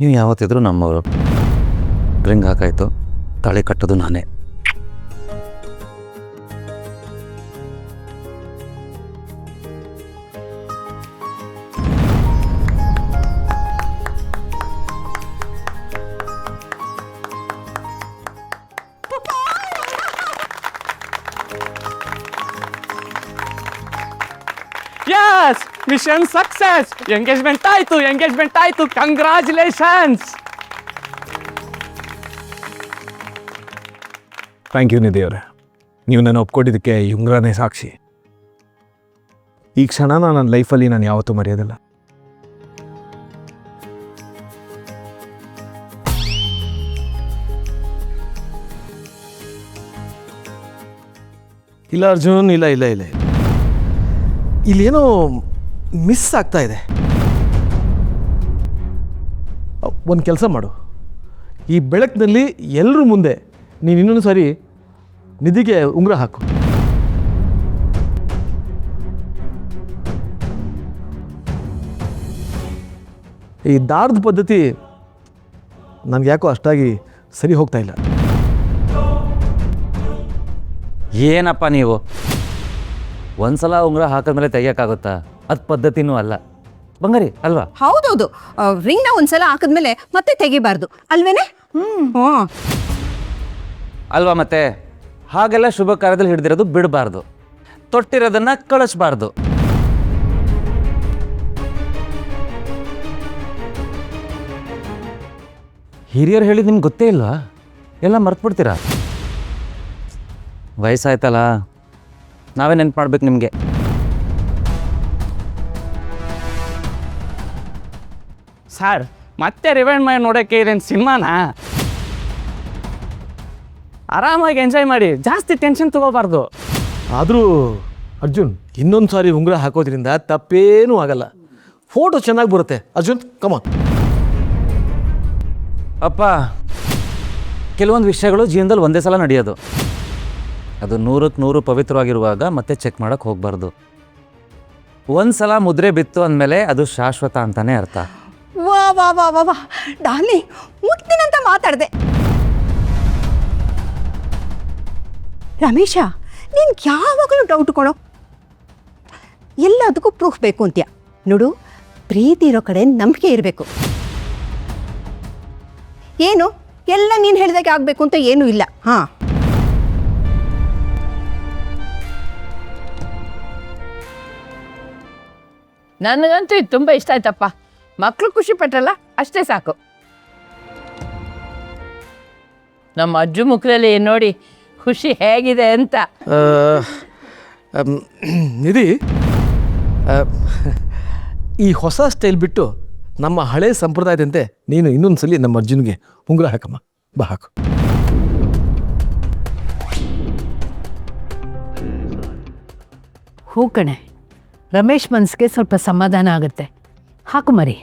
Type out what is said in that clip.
ನೀವು ಯಾವತ್ತಿದ್ರೂ ನಮ್ಮವರು. ರಿಂಗ್ ಹಾಕಾಯ್ತು, ತಾಳಿ ಕಟ್ಟೋದು ನಾನೇ. Yes, mission success. ಎಂಗೇಜ್ಮೆಂಟ್ ಆಯ್ತು. ಕಂಗ್ರಾಚುಲೇಷನ್ಸ್. ಥ್ಯಾಂಕ್ ಯು ನಿಧಿ ಅವರೇ. ನೀವು ನಾನು ಒಪ್ಕೊಂಡಿದ್ದಕ್ಕೆ ಈ ಉಂಗುರನೇ ಸಾಕ್ಷಿ. ಈ ಕ್ಷಣನ ನನ್ನ ಲೈಫಲ್ಲಿ ನಾನು ಯಾವತ್ತೂ ಮರೆಯೋದಿಲ್ಲ. ಇಲ್ಲ ಅರ್ಜುನ್, ಇಲ್ಲ ಇಲ್ಲ ಇಲ್ಲ ಇಲ್ಲೇನೋ ಮಿಸ್ ಆಗ್ತಾ ಇದೆ. ಒಂದು ಕೆಲಸ ಮಾಡು, ಈ ಬೆಳಕಿನಲ್ಲಿ ಎಲ್ಲರ ಮುಂದೆ ನೀನು ಇನ್ನೊಂದು ಸಾರಿ ನಿಧಿಗೆ ಉಂಗುರ ಹಾಕು. ಈ ದಾರದ ಪದ್ಧತಿ ನನಗೆ ಯಾಕೋ ಅಷ್ಟಾಗಿ ಸರಿ ಹೋಗ್ತಾ ಇಲ್ಲ. ಏನಪ್ಪ ನೀವು, ಒಂದ್ಸಲ ಉಂಗುರ ಹಾಕಿದ್ಮೇಲೆ ತೆಗಿಯೋಕ್ಕಾಗುತ್ತಾ? ಅದು ಪದ್ಧತಿನೂ ಅಲ್ಲ ಬಂಗಾರಿ ಅಲ್ವಾ? ಹೌದೌದು, ರಿಂಗ್ನ ಒಂದ್ಸಲ ಹಾಕಿದ್ಮೇಲೆ ಮತ್ತೆ ತೆಗಿಬಾರ್ದು ಅಲ್ವೇನೆ? ಅಲ್ವಾ? ಮತ್ತೆ ಹಾಗೆಲ್ಲ ಶುಭ ಕಾರ್ಯದಲ್ಲಿ ಹಿಡ್ದಿರೋದು ಬಿಡಬಾರ್ದು, ತೊಟ್ಟಿರೋದನ್ನ ಕಳಿಸ್ಬಾರ್ದು. ಹಿರಿಯರು ಹೇಳಿದ್ದು ನಿಮ್ಗೆ ಗೊತ್ತೇ ಇಲ್ವಾ? ಎಲ್ಲ ಮರ್ತ್ಬಿಡ್ತೀರಾ? ವಯಸ್ಸಾಯ್ತಲ್ಲ, ನಾವೇ ನೆನ್ಪು ಮಾಡ್ಬೇಕು ನಿಮಗೆ. ಸರ್, ಮತ್ತೆ ರಿವೈಂಡ್ ಮಾಡಿ ನೋಡೋಕ್ಕೆ ಇದೇನು ಸಿನಿಮಾನಾ? ಆರಾಮಾಗಿ ಎಂಜಾಯ್ ಮಾಡಿ, ಜಾಸ್ತಿ ಟೆನ್ಷನ್ ತಗೋಬಾರ್ದು. ಆದರೂ ಅರ್ಜುನ್, ಇನ್ನೊಂದು ಸಾರಿ ಉಂಗುರ ಹಾಕೋದ್ರಿಂದ ತಪ್ಪೇನೂ ಆಗಲ್ಲ. ಫೋಟೋ ಚೆನ್ನಾಗಿ ಬರುತ್ತೆ. ಅರ್ಜುನ್ ಕಮಾನ್. ಅಪ್ಪ, ಕೆಲವೊಂದು ವಿಷಯಗಳು ಜೀವನದಲ್ಲಿ ಒಂದೇ ಸಲ ನಡೆಯೋದು. ಅದು 100ಕ್ಕೆ 100 ಪವಿತ್ರವಾಗಿರುವಾಗ ಮತ್ತೆ ಚೆಕ್ ಮಾಡೋಕ್ಕೆ ಹೋಗಬಾರ್ದು. ಒಂದು ಸಲ ಮುದ್ರೆ ಬಿತ್ತು ಅಂದಮೇಲೆ ಅದು ಶಾಶ್ವತ ಅಂತಾನೆ ಅರ್ಥ. ವಾ ವಾ ವಾ ವಾ ವಾ ಡಾರ್ಲಿಂಗ್, ಮುಗ್ತೀನಂತ ಮಾತಾಡಿದೆ. ರಮೇಶ, ನೀನು ಯಾವಾಗಲೂ ಡೌಟ್ ಕೊಡೋ, ಎಲ್ಲದಕ್ಕೂ ಪ್ರೂಫ್ ಬೇಕು ಅಂತೀಯ. ನೋಡು, ಪ್ರೀತಿ ಇರೋ ಕಡೆ ನಂಬಿಕೆ ಇರಬೇಕು. ಏನು ಎಲ್ಲ ನೀನು ಹೇಳಿದಾಗೆ ಆಗಬೇಕು ಅಂತ ಏನೂ ಇಲ್ಲ. ಹಾಂ, ನನಗಂತೂ ಇದು ತುಂಬ ಇಷ್ಟ ಆಯ್ತಪ್ಪ. ಮಕ್ಕಳು ಖುಷಿ ಪಟ್ರಲ್ಲ, ಅಷ್ಟೇ ಸಾಕು. ನಮ್ಮ ಅಜ್ಜು ಮುಖದಲ್ಲಿ ನೋಡಿ ಖುಷಿ ಹೇಗಿದೆ ಅಂತ. ನಿಧಿ, ಈ ಹೊಸ ಸ್ಟೈಲ್ ಬಿಟ್ಟು ನಮ್ಮ ಹಳೆ ಸಂಪ್ರದಾಯದಂತೆ ನೀನು ಇನ್ನೊಂದು ಸಲ ನಮ್ಮ ಅರ್ಜುನ್ಗೆ ಉಂಗುರ ಹಾಕಮ್ಮ. ಬಾ ಹಾಕು. ಹೂ ಕಣೆ, ರಮೇಶ್ ಮನ್ಸಿಗೆ ಸ್ವಲ್ಪ ಸಮಾಧಾನ ಆಗುತ್ತೆ. ಹಾಕು ಮರಿ.